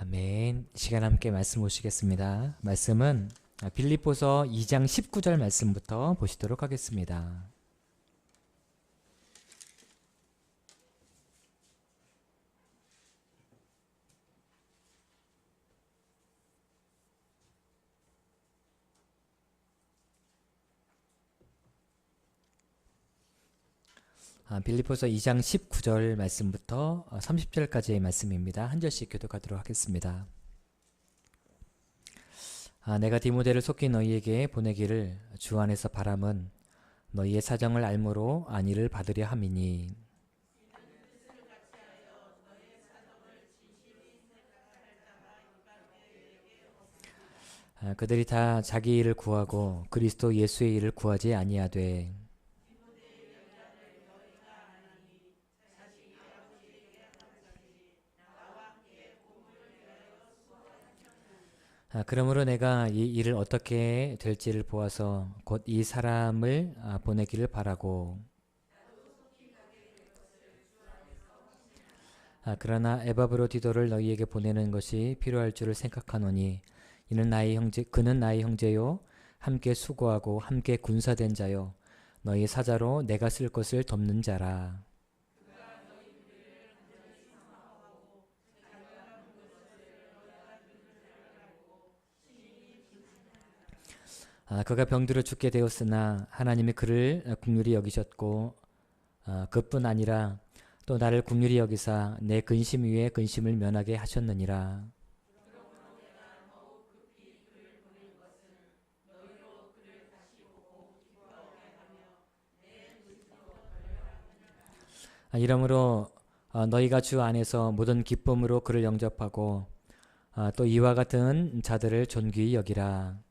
아멘. 이 시간 함께 말씀 보시겠습니다. 말씀은 빌립보서 2장 19절 말씀부터 보시도록 하겠습니다. 빌립보서 2장 19절 말씀부터 30절까지의 말씀입니다. 한 절씩 교독하도록 하겠습니다. 내가 디모데를 속히 너희에게 보내기를 주 안에서 바람은 너희의 사정을 알므로 안위를 받으려 함이니 그들이 다 자기 일을 구하고 그리스도 예수의 일을 구하지 아니하되 그러므로 내가 이 일을 어떻게 될지를 보아서 곧 이 사람을 보내기를 바라고 그러나 에바브로디도를 너희에게 보내는 것이 필요할 줄을 생각하노니 그는 나의 형제요 함께 수고하고 함께 군사된 자요 너희 사자로 내가 쓸 것을 돕는 자라. 그가 병들어 죽게 되었으나 하나님이 그를 긍휼히 여기셨고 그뿐 아니라 또 나를 긍휼히 여기사 내 근심 위에 근심을 면하게 하셨느니라. 이러므로 너희가 주 안에서 모든 기쁨으로 그를 영접하고 또 이와 같은 자들을 존귀히 여기라.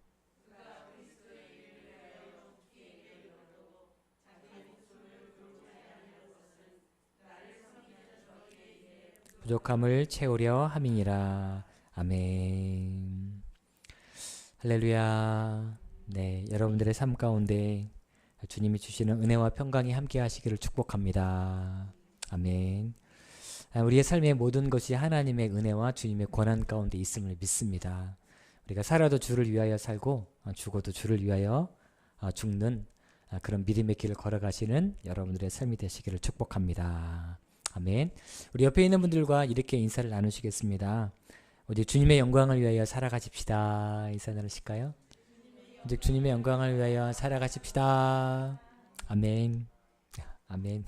부족함을 채우려 함이니라. 아멘. 할렐루야. 네, 여러분들의 삶 가운데 주님이 주시는 은혜와 평강이 함께 하시기를 축복합니다. 아멘. 우리의 삶의 모든 것이 하나님의 은혜와 주님의 권한 가운데 있음을 믿습니다. 우리가 살아도 주를 위하여 살고 죽어도 주를 위하여 죽는 그런 믿음의 길을 걸어가시는 여러분들의 삶이 되시기를 축복합니다. 아멘. 우리 옆에 있는 분들과 이렇게 인사를 나누시겠습니다. 우리 주님의 영광을 위하여 살아가십시다. 인사 나누실까요? 오직 주님의 영광을 위하여 살아가십시다. 아멘. 아멘.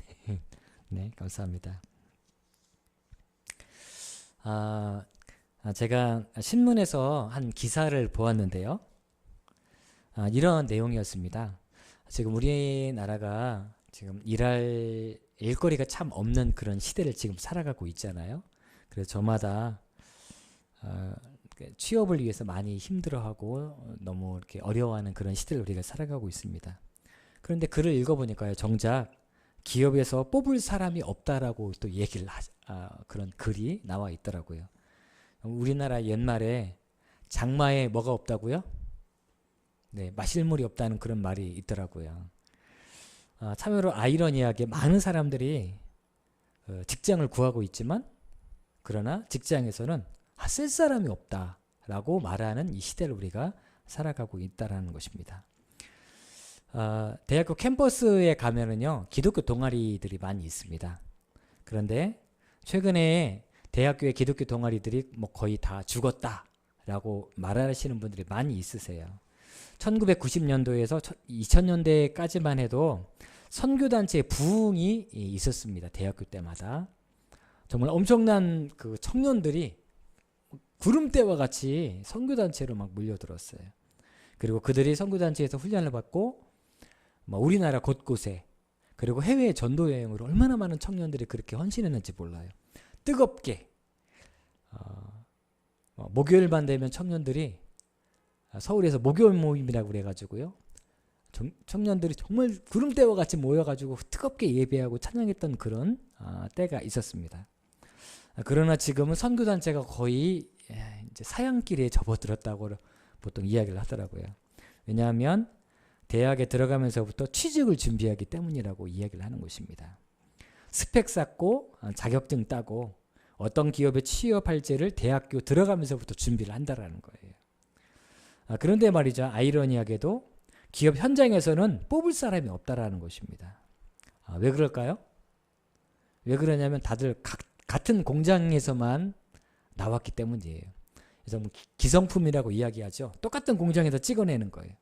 네, 감사합니다. 제가 신문에서 한 기사를 보았는데요. 이런 내용이었습니다. 지금 우리나라가 지금 일거리가 참 없는 그런 시대를 지금 살아가고 있잖아요. 그래서 저마다 취업을 위해서 많이 힘들어하고 너무 이렇게 어려워하는 그런 시대를 우리가 살아가고 있습니다. 그런데 글을 읽어보니까요, 정작 기업에서 뽑을 사람이 없다라고 또 얘기를 그런 글이 나와 있더라고요. 우리나라 옛말에 장마에 뭐가 없다고요? 네, 마실 물이 없다는 그런 말이 있더라고요. 참으로 아이러니하게 많은 사람들이 직장을 구하고 있지만 그러나 직장에서는 쓸 사람이 없다라고 말하는 이 시대를 우리가 살아가고 있다라는 것입니다. 대학교 캠퍼스에 가면은요, 기독교 동아리들이 많이 있습니다. 그런데 최근에 대학교의 기독교 동아리들이 뭐 거의 다 죽었다라고 말하시는 분들이 많이 있으세요. 1990년도에서 2000년대까지만 해도 선교단체의 부흥이 있었습니다. 대학교 때마다. 정말 엄청난 그 청년들이 구름대와 같이 선교단체로 막 몰려들었어요. 그리고 그들이 선교단체에서 훈련을 받고 우리나라 곳곳에 그리고 해외 전도 여행으로 얼마나 많은 청년들이 그렇게 헌신했는지 몰라요. 뜨겁게 목요일만 되면 청년들이 서울에서 목요일 모임이라고 그래가지고요. 청년들이 정말 구름대와 같이 모여가지고 뜨겁게 예배하고 찬양했던 그런 때가 있었습니다. 그러나 지금은 선교단체가 거의 이제 사양길에 접어들었다고 보통 이야기를 하더라고요. 왜냐하면 대학에 들어가면서부터 취직을 준비하기 때문이라고 이야기를 하는 것입니다. 스펙 쌓고 자격증 따고 어떤 기업에 취업할지를 대학교 들어가면서부터 준비를 한다라는 거예요. 그런데 말이죠. 아이러니하게도 기업 현장에서는 뽑을 사람이 없다라는 것입니다. 왜 그럴까요? 왜 그러냐면 다들 같은 공장에서만 나왔기 때문이에요. 그래서 뭐 기성품이라고 이야기하죠. 똑같은 공장에서 찍어내는 거예요.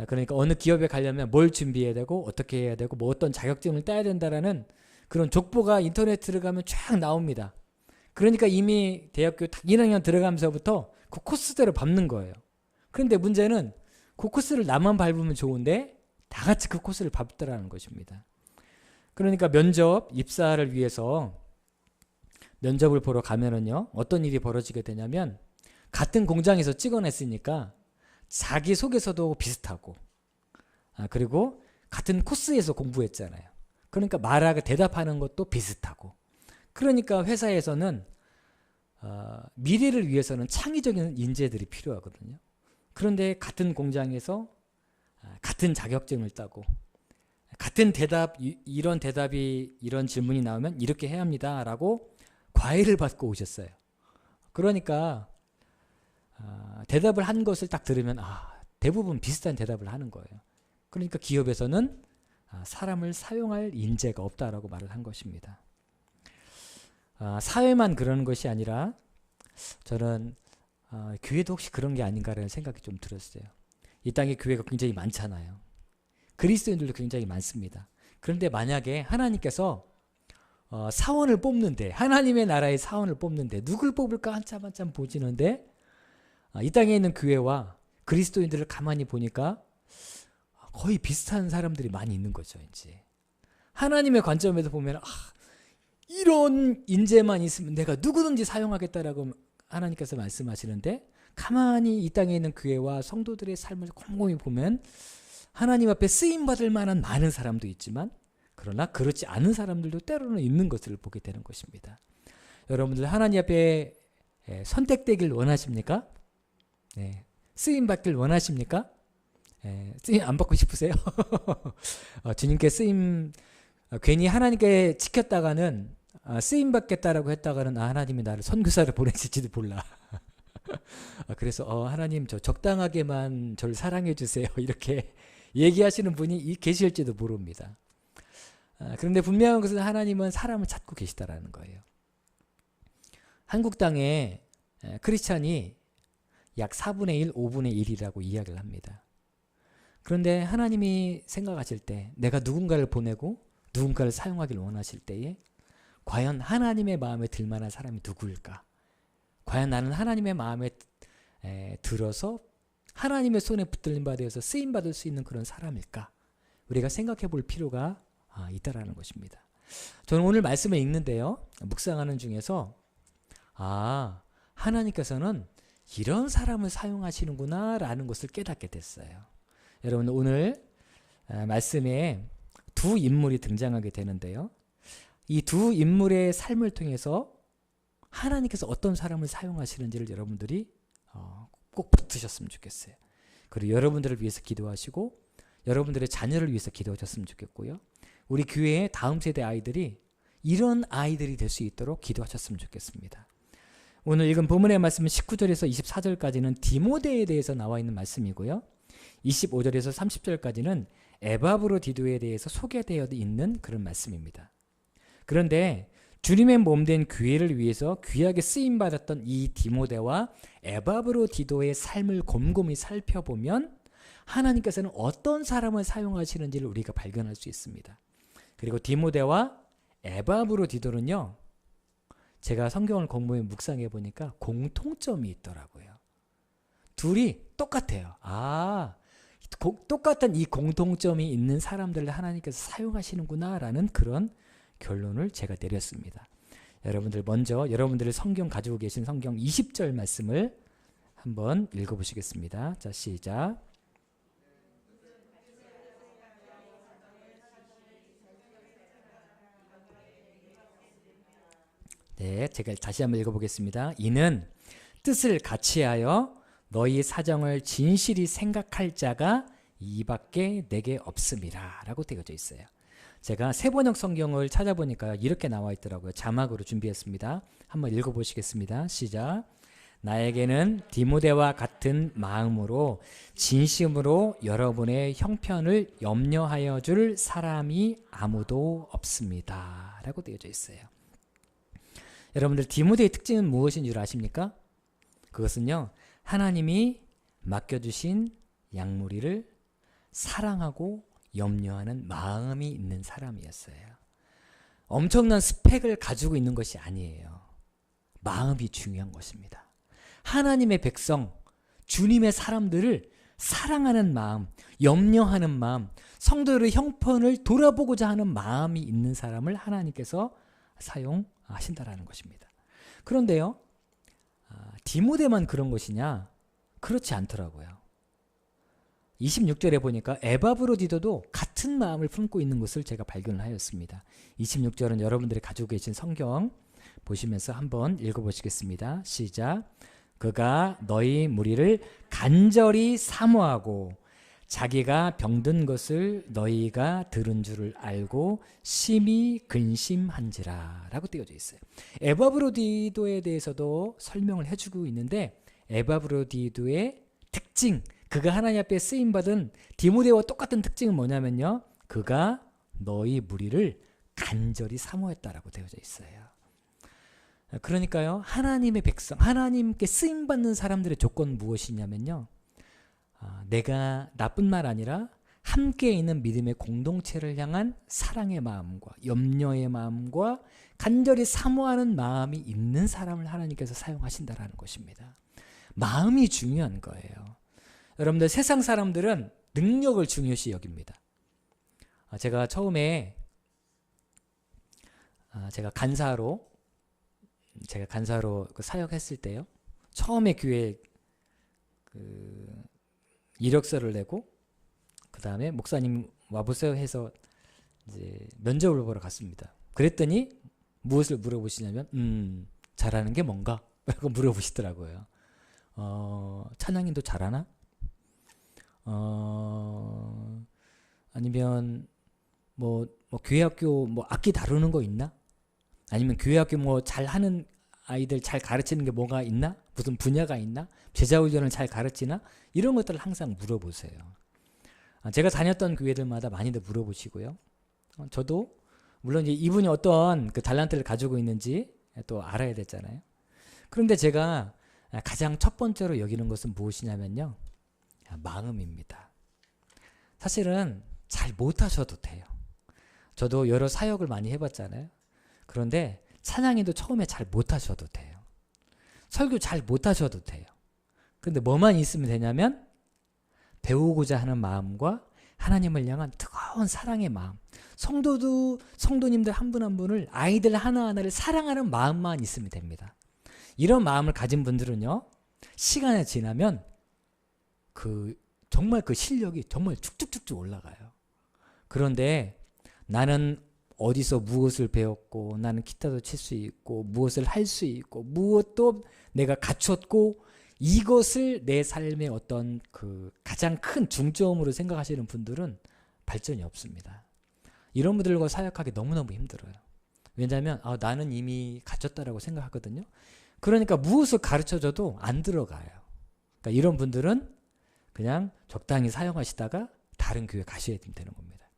그러니까 어느 기업에 가려면 뭘 준비해야 되고 어떻게 해야 되고 뭐 어떤 자격증을 따야 된다라는 그런 족보가 인터넷 들어가면 쫙 나옵니다. 그러니까 이미 대학교 1학년 들어가면서부터 그 코스대로 밟는 거예요. 그런데 문제는 그 코스를 나만 밟으면 좋은데 다 같이 그 코스를 밟더라는 것입니다. 그러니까 면접, 입사를 위해서 면접을 보러 가면은요, 어떤 일이 벌어지게 되냐면 같은 공장에서 찍어냈으니까 자기소개서도 비슷하고 그리고 같은 코스에서 공부했잖아요. 그러니까 말하고 대답하는 것도 비슷하고 그러니까 회사에서는 미래를 위해서는 창의적인 인재들이 필요하거든요. 그런데 같은 공장에서 같은 자격증을 따고 같은 대답, 이런 대답이 이런 질문이 나오면 이렇게 해야 합니다 라고 과외를 받고 오셨어요. 그러니까 대답을 한 것을 딱 들으면 대부분 비슷한 대답을 하는 거예요. 그러니까 기업에서는 사람을 사용할 인재가 없다라고 말을 한 것입니다. 사회만 그러는 것이 아니라 저는 교회도 혹시 그런 게 아닌가라는 생각이 좀 들었어요. 이 땅에 교회가 굉장히 많잖아요. 그리스도인들도 굉장히 많습니다. 그런데 만약에 하나님께서 사원을 뽑는데 하나님의 나라의 사원을 뽑는데 누굴 뽑을까 한참 보시는데 이 땅에 있는 교회와 그리스도인들을 가만히 보니까 거의 비슷한 사람들이 많이 있는 거죠. 이제 하나님의 관점에서 보면 이런 인재만 있으면 내가 누구든지 사용하겠다라고 하나님께서 말씀하시는데 가만히 이 땅에 있는 교회와 성도들의 삶을 곰곰이 보면 하나님 앞에 쓰임받을 만한 많은 사람도 있지만 그러나 그렇지 않은 사람들도 때로는 있는 것을 보게 되는 것입니다. 여러분들 하나님 앞에 선택되길 원하십니까? 네. 쓰임받길 원하십니까? 쓰임 안 받고 싶으세요? 주님께 쓰임 괜히 하나님께 지켰다가는 쓰임 받겠다라고 했다가는 하나님이 나를 선교사를 보내실지도 몰라. 그래서 하나님 저 적당하게만 저를 사랑해 주세요 이렇게 얘기하시는 분이 계실지도 모릅니다. 그런데 분명한 것은 하나님은 사람을 찾고 계시다라는 거예요. 한국 땅에 크리스찬이 약 4분의 1, 5분의 1이라고 이야기를 합니다. 그런데 하나님이 생각하실 때 내가 누군가를 보내고 누군가를 사용하길 원하실 때에 과연 하나님의 마음에 들 만한 사람이 누구일까? 과연 나는 하나님의 마음에 들어서 하나님의 손에 붙들림 받아서 쓰임받을 수 있는 그런 사람일까? 우리가 생각해 볼 필요가 있다라는 것입니다. 저는 오늘 말씀을 읽는데요. 묵상하는 중에서 하나님께서는 이런 사람을 사용하시는구나 라는 것을 깨닫게 됐어요. 여러분 오늘 말씀에 두 인물이 등장하게 되는데요. 이 두 인물의 삶을 통해서 하나님께서 어떤 사람을 사용하시는지를 여러분들이 꼭 붙으셨으면 좋겠어요. 그리고 여러분들을 위해서 기도하시고 여러분들의 자녀를 위해서 기도하셨으면 좋겠고요. 우리 교회의 다음 세대 아이들이 이런 아이들이 될 수 있도록 기도하셨으면 좋겠습니다. 오늘 읽은 본문의 말씀은 19절에서 24절까지는 디모데에 대해서 나와 있는 말씀이고요. 25절에서 30절까지는 에바브로디도에 대해서 소개되어 있는 그런 말씀입니다. 그런데 주님의 몸된 교회를 위해서 귀하게 쓰임받았던 이 디모데와 에바브로디도의 삶을 곰곰이 살펴보면 하나님께서는 어떤 사람을 사용하시는지를 우리가 발견할 수 있습니다. 그리고 디모데와 에바브로디도는요, 제가 성경을 곰곰이 묵상해 보니까 공통점이 있더라고요. 둘이 똑같아요. 똑같은 이 공통점이 있는 사람들을 하나님께서 사용하시는구나 라는 그런 결론을 제가 내렸습니다. 여러분들 먼저 여러분들의 성경 가지고 계신 성경 20절 말씀을 한번 읽어보시겠습니다. 자, 시작. 네, 제가 다시 한번 읽어보겠습니다. 이는 뜻을 같이하여 너희 사정을 진실이 생각할 자가 이밖에 내게 없음이라 라고 되어져 있어요. 제가 세번역 성경을 찾아보니까 이렇게 나와 있더라고요. 자막으로 준비했습니다. 한번 읽어보시겠습니다. 시작. 나에게는 디모데와 같은 마음으로 진심으로 여러분의 형편을 염려하여 줄 사람이 아무도 없습니다. 라고 되어져 있어요. 여러분들 디모데의 특징은 무엇인 줄 아십니까? 그것은요, 하나님이 맡겨주신 양무리를 사랑하고 염려하는 마음이 있는 사람이었어요. 엄청난 스펙을 가지고 있는 것이 아니에요. 마음이 중요한 것입니다. 하나님의 백성, 주님의 사람들을 사랑하는 마음, 염려하는 마음, 성도들의 형편을 돌아보고자 하는 마음이 있는 사람을 하나님께서 사용하신다라는 것입니다. 그런데요, 디모데만 그런 것이냐? 그렇지 않더라고요. 26절에 보니까 에바브로디도도 같은 마음을 품고 있는 것을 제가 발견하였습니다. 26절은 여러분들이 가지고 계신 성경 보시면서 한번 읽어보시겠습니다. 시작. 그가 너희 무리를 간절히 사모하고 자기가 병든 것을 너희가 들은 줄을 알고 심히 근심한지라 라고 띄어져 있어요. 에바브로디도에 대해서도 설명을 해주고 있는데, 에바브로디도의 특징, 그가 하나님 앞에 쓰임받은 디모데와 똑같은 특징은 뭐냐면요, 그가 너희 무리를 간절히 사모했다라고 되어져 있어요. 그러니까요, 하나님의 백성, 하나님께 쓰임받는 사람들의 조건은 무엇이냐면요, 내가 나뿐만 아니라 함께 있는 믿음의 공동체를 향한 사랑의 마음과 염려의 마음과 간절히 사모하는 마음이 있는 사람을 하나님께서 사용하신다라는 것입니다. 마음이 중요한 거예요. 여러분들, 세상 사람들은 능력을 중요시 여깁니다. 제가 처음에 제가 간사로 그 사역했을 때요, 처음에 교회 이력서를 내고 그 다음에 목사님 와보세요 해서 이제 면접을 보러 갔습니다. 그랬더니 무엇을 물어보시냐면 잘하는 게 뭔가? 라고 물어보시더라고요. 찬양인도 잘하나? 아니면 뭐 교회학교 뭐 악기 다루는 거 있나? 아니면 교회학교 뭐 잘하는 아이들 잘 가르치는 게 뭐가 있나? 무슨 분야가 있나? 제자훈련을 잘 가르치나? 이런 것들을 항상 물어보세요. 제가 다녔던 교회들마다 많이들 물어보시고요. 저도 물론 이제 이분이 어떤 그 달란트를 가지고 있는지 또 알아야 되잖아요. 그런데 제가 가장 첫 번째로 여기는 것은 무엇이냐면요, 마음입니다. 사실은 잘 못하셔도 돼요. 저도 여러 사역을 많이 해봤잖아요. 그런데 찬양인도 처음에 잘 못하셔도 돼요. 설교 잘 못하셔도 돼요. 그런데 뭐만 있으면 되냐면 배우고자 하는 마음과 하나님을 향한 뜨거운 사랑의 마음, 성도님들 한 분 한 분을, 아이들 하나하나를 사랑하는 마음만 있으면 됩니다. 이런 마음을 가진 분들은요, 시간이 지나면 정말 그 실력이 정말 쭉쭉쭉쭉 올라가요. 그런데 나는 어디서 무엇을 배웠고, 나는 기타도 칠 수 있고, 무엇을 할 수 있고, 무엇도 내가 갖췄고, 이것을 내 삶의 어떤 그 가장 큰 중점으로 생각하시는 분들은 발전이 없습니다. 이런 분들과 사역하기 너무너무 힘들어요. 왜냐하면 나는 이미 갖췄다라고 생각하거든요. 그러니까 무엇을 가르쳐줘도 안 들어가요. 그러니까 이런 분들은 그냥 적당히 사용하시다가 다른 교회 가셔야 되는 겁니다.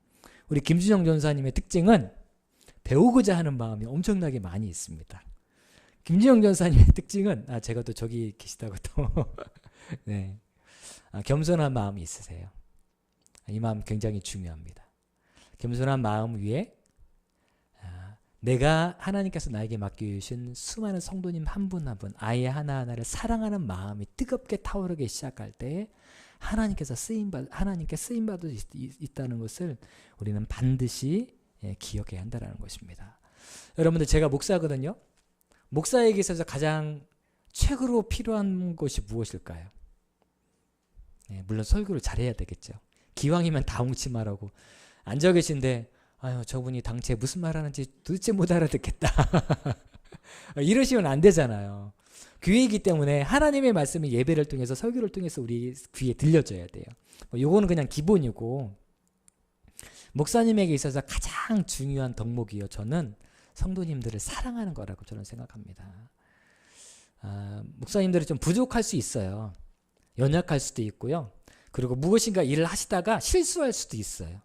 우리 김준영 전사님의 특징은 배우고자 하는 마음이 엄청나게 많이 있습니다. 김준영 전사님의 특징은 제가 또 저기 계시다고 또 네. 겸손한 마음이 있으세요. 이 마음 굉장히 중요합니다. 겸손한 마음 위에 내가 하나님께서 나에게 맡겨주신 수많은 성도님 한 분 한 분, 아이 하나하나를 사랑하는 마음이 뜨겁게 타오르기 시작할 때 하나님께 쓰임받을 수 있다는 것을 우리는 반드시 기억해야 한다는 것입니다. 여러분들, 제가 목사거든요. 목사에게 있어서 가장 최고로 필요한 것이 무엇일까요? 물론 설교를 잘해야 되겠죠. 기왕이면 다 뭉치말하고 앉아 계신데 저분이 당최 무슨 말하는지 도대체 못 알아듣겠다. 이러시면 안 되잖아요. 교회이기 때문에 하나님의 말씀이 예배를 통해서, 설교를 통해서 우리 귀에 들려져야 돼요. 요거는 그냥 기본이고, 목사님에게 있어서 가장 중요한 덕목이요. 저는 성도님들을 사랑하는 거라고 저는 생각합니다. 목사님들이 좀 부족할 수 있어요. 연약할 수도 있고요. 그리고 무엇인가 일을 하시다가 실수할 수도 있어요.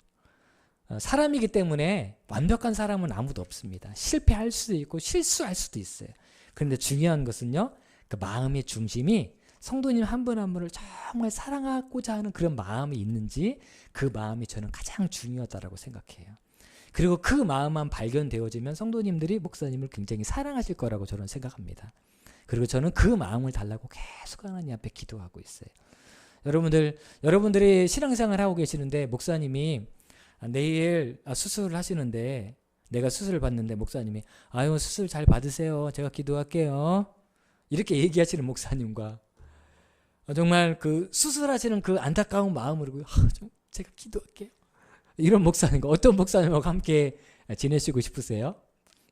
사람이기 때문에 완벽한 사람은 아무도 없습니다. 실패할 수도 있고 실수할 수도 있어요. 그런데 중요한 것은요, 그 마음의 중심이 성도님 한 분 한 분을 정말 사랑하고자 하는 그런 마음이 있는지, 그 마음이 저는 가장 중요하다고 생각해요. 그리고 그 마음만 발견되어지면 성도님들이 목사님을 굉장히 사랑하실 거라고 저는 생각합니다. 그리고 저는 그 마음을 달라고 계속 하나님 앞에 기도하고 있어요. 여러분들이 신앙생활을 하고 계시는데 목사님이 내일 수술을 하시는데, 내가 수술을 받는데 목사님이 아유 수술 잘 받으세요, 제가 기도할게요, 이렇게 얘기하시는 목사님과 정말 그 수술하시는 그 안타까운 마음으로 제가 기도할게요, 이런 목사님과 어떤 목사님하고 함께 지내시고 싶으세요?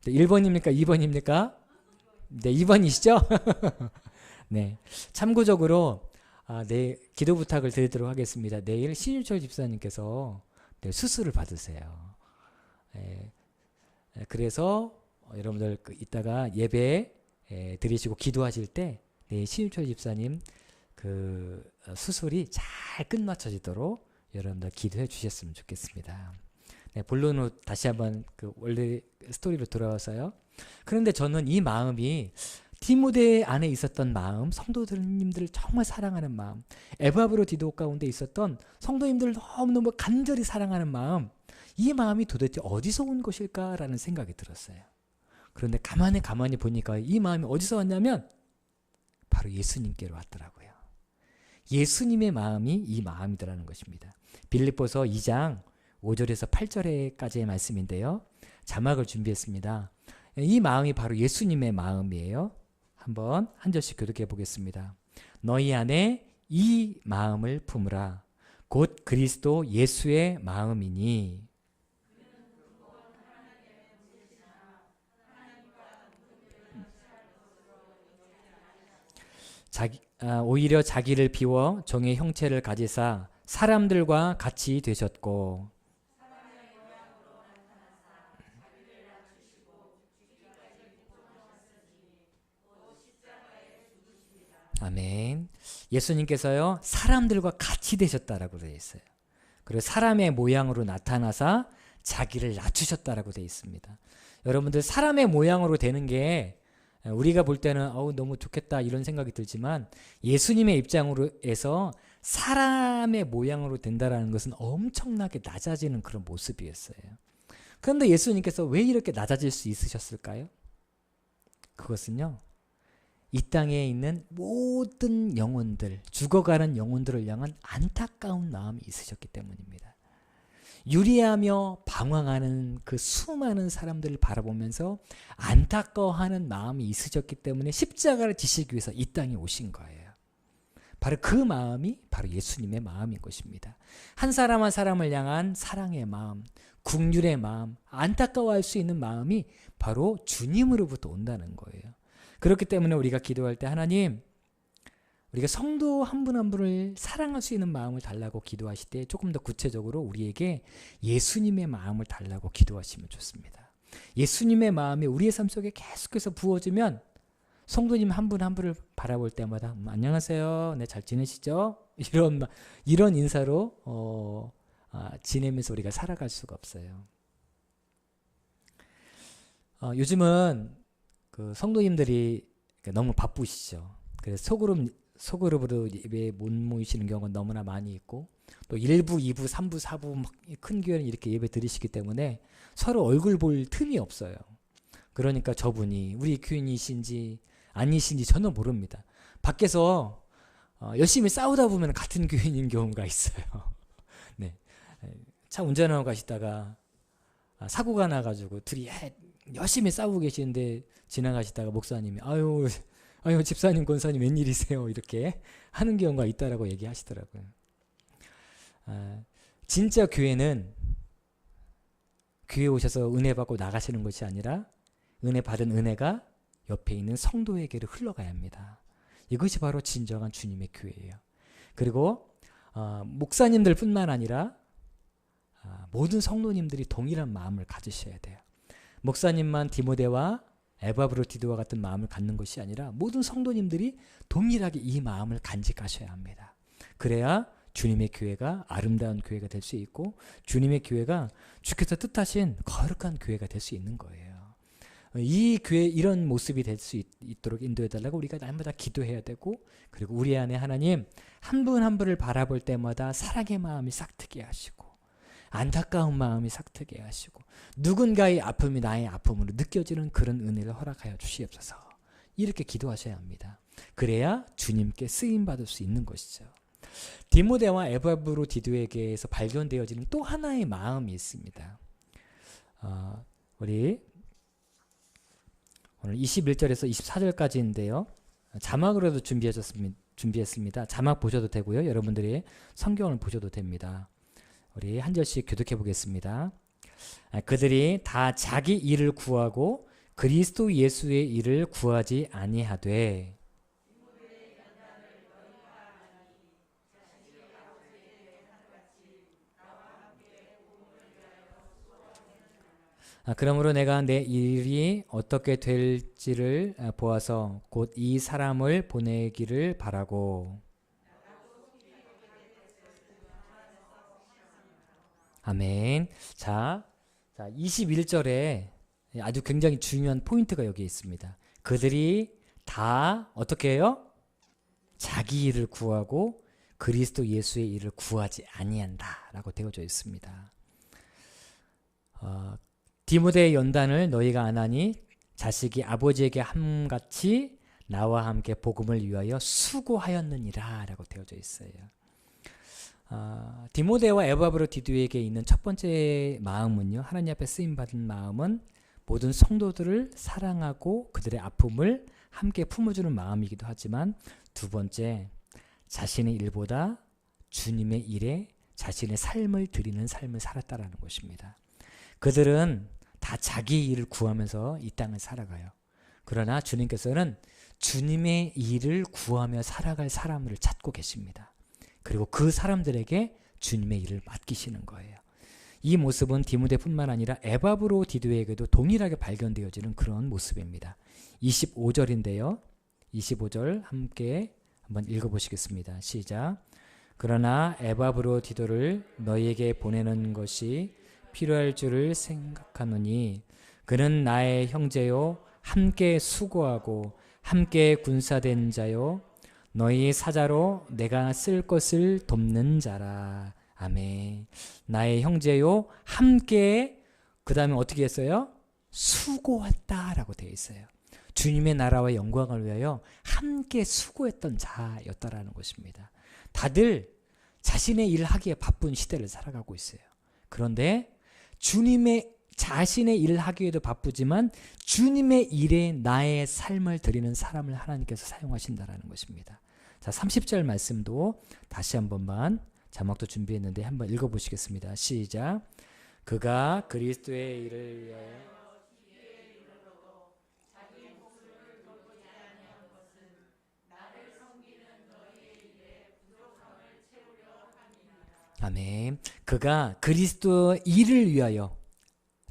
1번입니까? 2번입니까? 네, 2번이시죠? 네. 참고적으로 네, 기도 부탁을 드리도록 하겠습니다. 내일 신유철 집사님께서 수술을 받으세요. 그래서 여러분들 이따가 예배 드리시고 기도하실 때 신유철 집사님 그 수술이 잘 끝마쳐지도록 여러분들 기도해 주셨으면 좋겠습니다. 네, 본론으로 다시 한번 그 원래 스토리로 돌아와서요. 그런데 저는 이 마음이 디모데 안에 있었던 마음, 성도님들을 정말 사랑하는 마음, 에바브로디도 가운데 있었던 성도님들을 너무너무 간절히 사랑하는 마음, 이 마음이 도대체 어디서 온 것일까라는 생각이 들었어요. 그런데 가만히 보니까 이 마음이 어디서 왔냐면 바로 예수님께로 왔더라고요. 예수님의 마음이 이 마음이더라는 것입니다. 빌립보서 2장 5절에서 8절까지의 말씀인데요. 자막을 준비했습니다. 이 마음이 바로 예수님의 마음이에요. 한번 한 절씩 교독해 보겠습니다. 너희 안에 이 마음을 품으라. 곧 그리스도 예수의 마음이니. 오히려 자기를 비워 종의 형체를 가지사 사람들과 같이 되셨고, 아멘. 예수님께서요 사람들과 같이 되셨다라고 되어 있어요. 그리고 사람의 모양으로 나타나사 자기를 낮추셨다라고 되어 있습니다. 여러분들 사람의 모양으로 되는 게 우리가 볼 때는 너무 좋겠다 이런 생각이 들지만, 예수님의 입장으로 해서 사람의 모양으로 된다라는 것은 엄청나게 낮아지는 그런 모습이었어요. 그런데 예수님께서 왜 이렇게 낮아질 수 있으셨을까요? 그것은요, 이 땅에 있는 모든 영혼들, 죽어가는 영혼들을 향한 안타까운 마음이 있으셨기 때문입니다. 유리하며 방황하는 그 수많은 사람들을 바라보면서 안타까워하는 마음이 있으셨기 때문에 십자가를 지시기 위해서 이 땅에 오신 거예요. 바로 그 마음이 바로 예수님의 마음인 것입니다. 한 사람 한 사람을 향한 사랑의 마음, 긍휼의 마음, 안타까워할 수 있는 마음이 바로 주님으로부터 온다는 거예요. 그렇기 때문에 우리가 기도할 때 하나님, 우리가 성도 한 분 한 분을 사랑할 수 있는 마음을 달라고 기도하실 때 조금 더 구체적으로 우리에게 예수님의 마음을 달라고 기도하시면 좋습니다. 예수님의 마음이 우리의 삶 속에 계속해서 부어지면 성도님 한 분 한 분을 바라볼 때마다 안녕하세요, 네, 잘 지내시죠? 이런 인사로 지내면서 우리가 살아갈 수가 없어요. 요즘은 그 성도님들이 너무 바쁘시죠. 그래서 소그룹으로 예배에 못 모이시는 경우가 너무나 많이 있고, 또 1부, 2부, 3부, 4부 막 큰 교회는 이렇게 예배 드리시기 때문에 서로 얼굴 볼 틈이 없어요. 그러니까 저분이 우리 교인이신지 아니신지 전혀 모릅니다. 밖에서 열심히 싸우다 보면 같은 교인인 경우가 있어요. 네. 차 운전하고 가시다가 사고가 나가지고 둘이 열심히 싸우고 계시는데 지나가시다가 목사님이 아유 집사님 권사님 웬일이세요 이렇게 하는 경우가 있다라고 얘기하시더라고요. 진짜 교회는 교회에 오셔서 은혜 받고 나가시는 것이 아니라 은혜 받은 은혜가 옆에 있는 성도에게로 흘러가야 합니다. 이것이 바로 진정한 주님의 교회예요. 그리고 목사님들 뿐만 아니라 모든 성도님들이 동일한 마음을 가지셔야 돼요. 목사님만 디모데와 에바브로디도와 같은 마음을 갖는 것이 아니라 모든 성도님들이 동일하게 이 마음을 간직하셔야 합니다. 그래야 주님의 교회가 아름다운 교회가 될 수 있고 주님의 교회가 주께서 뜻하신 거룩한 교회가 될 수 있는 거예요. 이 교회 이런 모습이 될 수 있도록 인도해달라고 우리가 날마다 기도해야 되고, 그리고 우리 안에 하나님 한 분 한 분을 바라볼 때마다 사랑의 마음이 싹트게 하시고 안타까운 마음이 싹트게 하시고 누군가의 아픔이 나의 아픔으로 느껴지는 그런 은혜를 허락하여 주시옵소서. 이렇게 기도하셔야 합니다. 그래야 주님께 쓰임받을 수 있는 것이죠. 디모데와 에바브로디도에게서 발견되어지는 또 하나의 마음이 있습니다. 우리 오늘 21절에서 24절까지인데요. 자막으로도 준비했습니다. 자막 보셔도 되고요. 여러분들이 성경을 보셔도 됩니다. 우리 한 절씩 교독해 보겠습니다. 그들이 다 자기 일을 구하고 그리스도 예수의 일을 구하지 아니하되 그러므로 내가 내 일이 어떻게 될지를 보아서 곧 이 사람을 보내기를 바라고. 아멘. 자 21절에 아주 굉장히 중요한 포인트가 여기 있습니다. 그들이 다 어떻게 해요? 자기 일을 구하고 그리스도 예수의 일을 구하지 아니한다 라고 되어져 있습니다. 디모데의 연단을 너희가 안 하니 자식이 아버지에게 함같이 나와 함께 복음을 위하여 수고하였느니라 라고 되어져 있어요. 디모데와 에바브로디도에게 있는 첫 번째 마음은요, 하나님 앞에 쓰임받은 마음은 모든 성도들을 사랑하고 그들의 아픔을 함께 품어주는 마음이기도 하지만, 두 번째, 자신의 일보다 주님의 일에 자신의 삶을 드리는 삶을 살았다라는 것입니다. 그들은 다 자기 일을 구하면서 이 땅을 살아가요. 그러나 주님께서는 주님의 일을 구하며 살아갈 사람을 찾고 계십니다. 그리고 그 사람들에게 주님의 일을 맡기시는 거예요. 이 모습은 디모데뿐만 아니라 에바브로디도에게도 동일하게 발견되어지는 그런 모습입니다. 25절인데요. 25절 함께 한번 읽어보시겠습니다. 시작. 그러나 에바브로디도를 너희에게 보내는 것이 필요할 줄을 생각하노니 그는 나의 형제요 함께 수고하고 함께 군사된 자요 너희 사자로 내가 쓸 것을 돕는 자라. 아멘. 나의 형제요 함께, 그 다음에 어떻게 했어요? 수고했다라고 되어 있어요. 주님의 나라와 영광을 위하여 함께 수고했던 자였다라는 것입니다. 다들 자신의 일을 하기에 바쁜 시대를 살아가고 있어요. 그런데 주님의 자신의 일을 하기에도 바쁘지만 주님의 일에 나의 삶을 드리는 사람을 하나님께서 사용하신다라는 것입니다. 자, 30절 말씀도 다시 한 번만, 자막도 준비했는데 한번 읽어보시겠습니다. 시작. 그가 그리스도의 일을 위하여 아멘. 그가 그리스도 일을 위하여,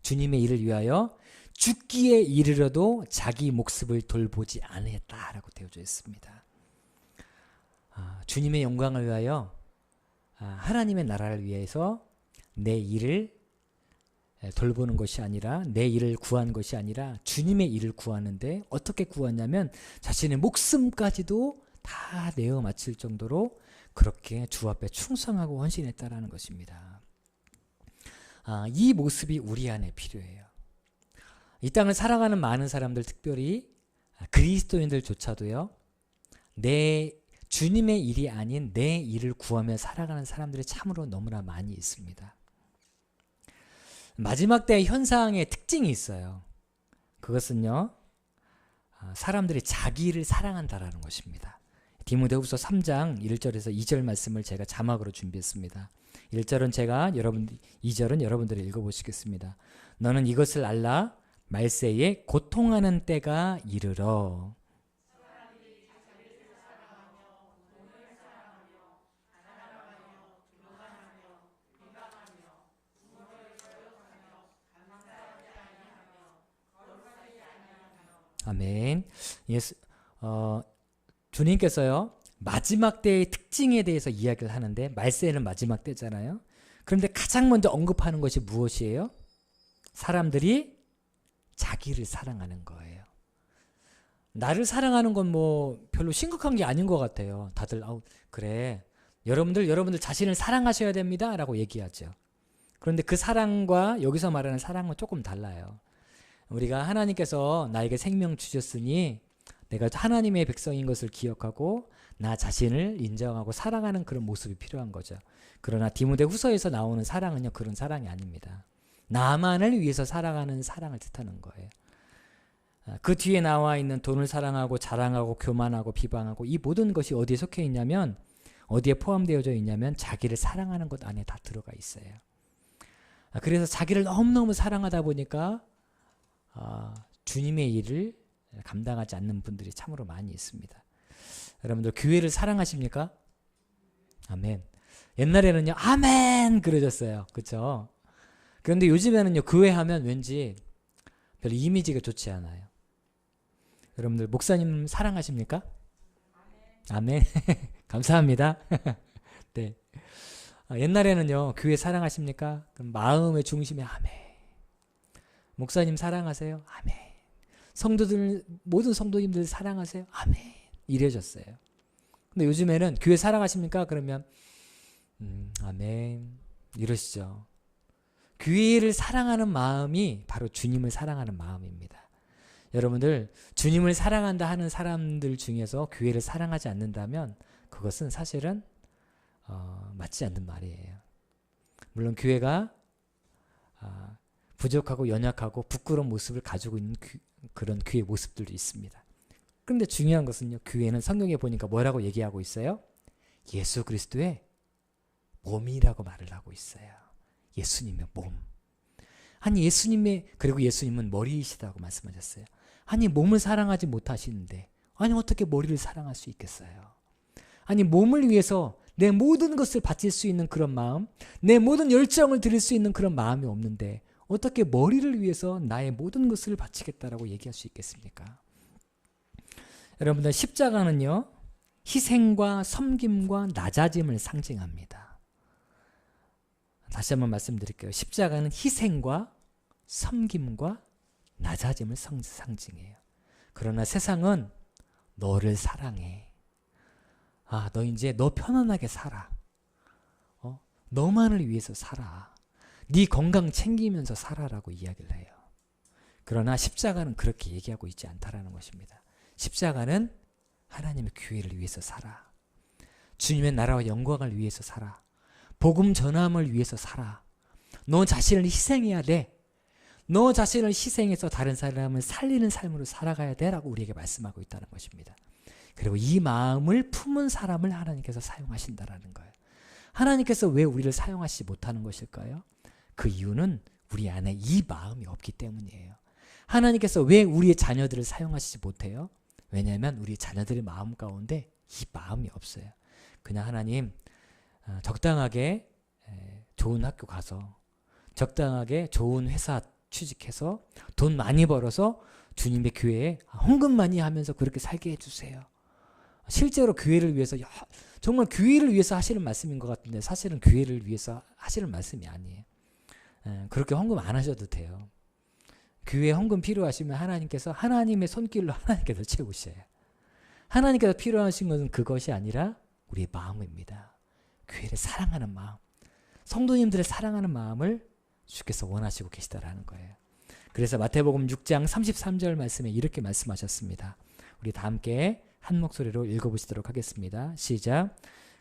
주님의 일을 위하여 죽기에 이르러도 자기 목숨을 돌보지 않았다라고 되어져 있습니다. 주님의 영광을 위하여, 하나님의 나라를 위해서 내 일을 돌보는 것이 아니라, 내 일을 구한 것이 아니라 주님의 일을 구하는데, 어떻게 구하냐면 자신의 목숨까지도 다 내어 바칠 정도로 그렇게 주 앞에 충성하고 헌신했다라는 것입니다. 이 모습이 우리 안에 필요해요. 이 땅을 살아가는 많은 사람들, 특별히 그리스도인들조차도요, 내 주님의 일이 아닌 내 일을 구하며 살아가는 사람들이 참으로 너무나 많이 있습니다. 마지막 때의 현상의 특징이 있어요. 그것은요, 사람들이 자기를 사랑한다라는 것입니다. 디모데후서 3장 1절에서 2절 말씀을 제가 자막으로 준비했습니다. 1절은 제가 2절은 여러분들이 읽어보시겠습니다. 너는 이것을 알라. 말세에 고통하는 때가 이르러. 아멘. 예수, 주님께서요, 마지막 때의 특징에 대해서 이야기를 하는데, 말세는 마지막 때잖아요. 그런데 가장 먼저 언급하는 것이 무엇이에요? 사람들이 자기를 사랑하는 거예요. 나를 사랑하는 건 뭐 별로 심각한 게 아닌 것 같아요. 다들 그래, 여러분들 자신을 사랑하셔야 됩니다 라고 얘기하죠. 그런데 그 사랑과 여기서 말하는 사랑은 조금 달라요. 우리가 하나님께서 나에게 생명 주셨으니 내가 하나님의 백성인 것을 기억하고 나 자신을 인정하고 사랑하는 그런 모습이 필요한 거죠. 그러나 디모데후서에서 나오는 사랑은요, 그런 사랑이 아닙니다. 나만을 위해서 살아가는 사랑을 뜻하는 거예요. 그 뒤에 나와 있는 돈을 사랑하고 자랑하고 교만하고 비방하고 이 모든 것이 어디에 속해 있냐면, 어디에 포함되어져 있냐면 자기를 사랑하는 것 안에 다 들어가 있어요. 그래서 자기를 너무너무 사랑하다 보니까 주님의 일을 감당하지 않는 분들이 참으로 많이 있습니다. 여러분들 교회를 사랑하십니까? 아멘. 옛날에는요, 아멘 그러셨어요. 그렇죠? 그런데 요즘에는요, 교회 하면 왠지 별로 이미지가 좋지 않아요. 여러분들 목사님 사랑하십니까? 아멘. 감사합니다. 네. 옛날에는요, 교회 사랑하십니까? 그럼 마음의 중심에 아멘. 목사님 사랑하세요? 아멘. 성도들, 모든 성도님들 사랑하세요? 아멘. 이래졌어요. 근데 요즘에는 교회 사랑하십니까? 그러면 아멘 이러시죠. 교회를 사랑하는 마음이 바로 주님을 사랑하는 마음입니다. 여러분들, 주님을 사랑한다 하는 사람들 중에서 교회를 사랑하지 않는다면 그것은 사실은 맞지 않는 말이에요. 물론 교회가 부족하고 연약하고 부끄러운 모습을 가지고 있는 그런 교회 모습들도 있습니다. 그런데 중요한 것은요, 교회는 성경에 보니까 뭐라고 얘기하고 있어요? 예수 그리스도의 몸이라고 말을 하고 있어요. 예수님의 몸. 아니 그리고 예수님은 머리이시다고 말씀하셨어요. 아니 몸을 사랑하지 못하시는데 아니 어떻게 머리를 사랑할 수 있겠어요? 아니 몸을 위해서 내 모든 것을 바칠 수 있는 그런 마음, 내 모든 열정을 드릴 수 있는 그런 마음이 없는데 어떻게 머리를 위해서 나의 모든 것을 바치겠다라고 얘기할 수 있겠습니까? 여러분들, 십자가는요, 희생과 섬김과 낮아짐을 상징합니다. 다시 한번 말씀드릴게요. 십자가는 희생과 섬김과 낮아짐을 상징해요. 그러나 세상은 너를 사랑해. 너 이제 너 편안하게 살아. 너만을 위해서 살아. 네 건강 챙기면서 살아라고 이야기를 해요. 그러나 십자가는 그렇게 얘기하고 있지 않다라는 것입니다. 십자가는 하나님의 교회를 위해서 살아. 주님의 나라와 영광을 위해서 살아. 복음 전함을 위해서 살아. 너 자신을 희생해야 돼. 너 자신을 희생해서 다른 사람을 살리는 삶으로 살아가야 돼 라고 우리에게 말씀하고 있다는 것입니다. 그리고 이 마음을 품은 사람을 하나님께서 사용하신다라는 거예요. 하나님께서 왜 우리를 사용하시지 못하는 것일까요? 그 이유는 우리 안에 이 마음이 없기 때문이에요. 하나님께서 왜 우리의 자녀들을 사용하시지 못해요? 왜냐하면 우리 자녀들의 마음 가운데 이 마음이 없어요. 그냥 하나님 적당하게 좋은 학교 가서 적당하게 좋은 회사 취직해서 돈 많이 벌어서 주님의 교회에 헌금 많이 하면서 그렇게 살게 해주세요. 실제로 교회를 위해서 정말 교회를 위해서 하시는 말씀인 것 같은데 사실은 교회를 위해서 하시는 말씀이 아니에요. 그렇게 헌금 안 하셔도 돼요. 교회 헌금 필요하시면 하나님께서 하나님의 손길로 하나님께서 채우셔요. 하나님께서 필요하신 것은 그것이 아니라 우리의 마음입니다. 교회를 사랑하는 마음, 성도님들을 사랑하는 마음을 주께서 원하시고 계시다라는 거예요. 그래서 마태복음 6장 33절 말씀에 이렇게 말씀하셨습니다. 우리 다 함께 한 목소리로 읽어보시도록 하겠습니다. 시작.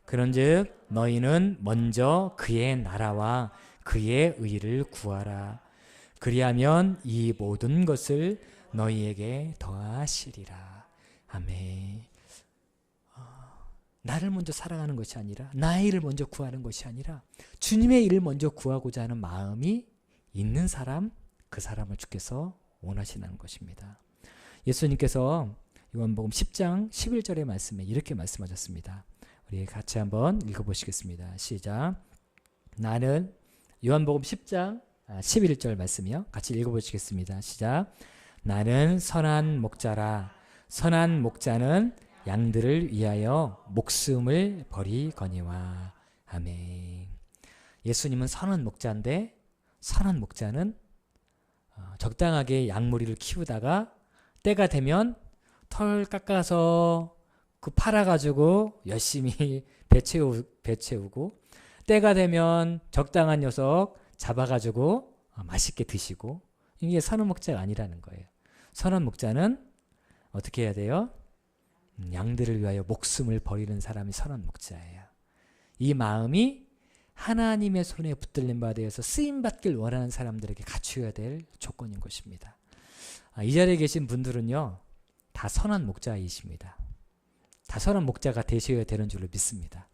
그런즉 너희는 먼저 그의 나라와 그의 의를 구하라. 그리하면 이 모든 것을 너희에게 더하시리라. 아멘. 나를 먼저 사랑하는 것이 아니라 나의 일을 먼저 구하는 것이 아니라 주님의 일을 먼저 구하고자 하는 마음이 있는 사람, 그 사람을 주께서 원하시는 것입니다. 예수님께서 요한복음 10장 11절의 말씀에 이렇게 말씀하셨습니다. 우리 같이 한번 읽어보시겠습니다. 시작. 요한복음 10장 11절 말씀이요. 같이 읽어보시겠습니다. 시작. 나는 선한 목자라. 선한 목자는 양들을 위하여 목숨을 버리거니와. 아멘. 예수님은 선한 목자인데, 선한 목자는 적당하게 양무리를 키우다가 때가 되면 털 깎아서 그 팔아가지고 열심히 배 채우고, 때가 되면 적당한 녀석 잡아가지고 맛있게 드시고, 이게 선한 목자가 아니라는 거예요. 선한 목자는 어떻게 해야 돼요? 양들을 위하여 목숨을 버리는 사람이 선한 목자예요. 이 마음이 하나님의 손에 붙들린 바 되어서 쓰임받길 원하는 사람들에게 갖추어야 될 조건인 것입니다. 이 자리에 계신 분들은요, 다 선한 목자이십니다. 다 선한 목자가 되셔야 되는 줄로 믿습니다.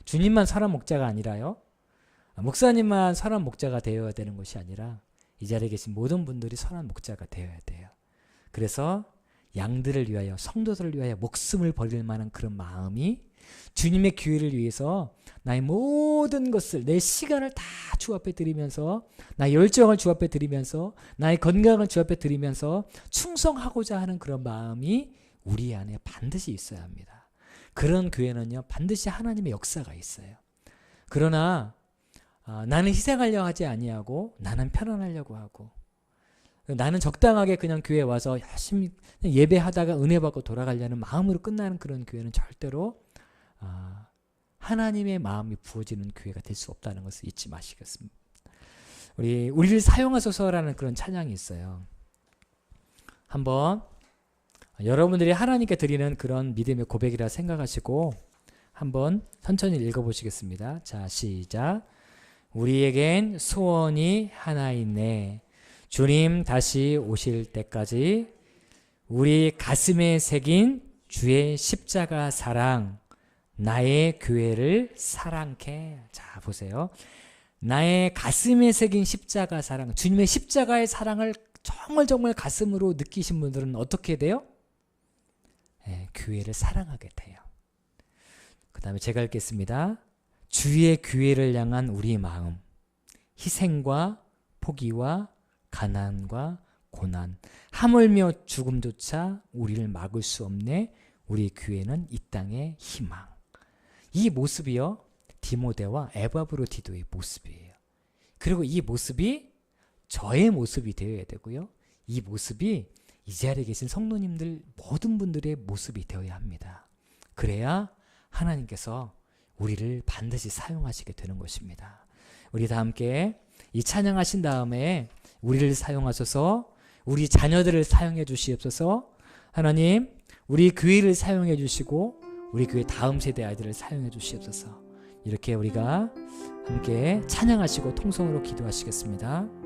주님만 선한 목자가 아니라요, 목사님만 선한 목자가 되어야 되는 것이 아니라 이 자리에 계신 모든 분들이 선한 목자가 되어야 돼요. 그래서 양들을 위하여, 성도들을 위하여 목숨을 버릴 만한 그런 마음이, 주님의 교회를 위해서 나의 모든 것을, 내 시간을 다 주 앞에 드리면서, 나의 열정을 주 앞에 드리면서, 나의 건강을 주 앞에 드리면서 충성하고자 하는 그런 마음이 우리 안에 반드시 있어야 합니다. 그런 교회는요, 반드시 하나님의 역사가 있어요. 그러나 나는 희생하려고 하지 아니하고, 나는 편안하려고 하고, 나는 적당하게 그냥 교회에 와서 열심히 예배하다가 은혜 받고 돌아가려는 마음으로 끝나는 그런 교회는 절대로 하나님의 마음이 부어지는 교회가 될 수 없다는 것을 잊지 마시겠습니다. 우리를 사용하소서라는 그런 찬양이 있어요. 한번 여러분들이 하나님께 드리는 그런 믿음의 고백이라 생각하시고 한번 천천히 읽어보시겠습니다. 자, 시작. 우리에겐 소원이 하나 있네. 주님 다시 오실 때까지 우리 가슴에 새긴 주의 십자가 사랑, 나의 교회를 사랑케. 자, 보세요. 나의 가슴에 새긴 십자가 사랑, 주님의 십자가의 사랑을 정말 가슴으로 느끼신 분들은 어떻게 돼요? 교회를 사랑하게 돼요. 그 다음에 제가 읽겠습니다. 주의 교회를 향한 우리 마음, 희생과 포기와 가난과 고난, 하물며 죽음조차 우리를 막을 수 없네. 우리 교회는 이 땅의 희망. 이 모습이요, 디모데와 에바브로디도의 모습이에요. 그리고 이 모습이 저의 모습이 되어야 되고요, 이 모습이 이 자리에 계신 성도님들 모든 분들의 모습이 되어야 합니다. 그래야 하나님께서 우리를 반드시 사용하시게 되는 것입니다. 우리 다 함께 이 찬양하신 다음에 우리를 사용하셔서 우리 자녀들을 사용해 주시옵소서. 하나님, 우리 교회를 사용해 주시고 우리 교회 다음 세대 아이들을 사용해 주시옵소서. 이렇게 우리가 함께 찬양하시고 통성으로 기도하시겠습니다.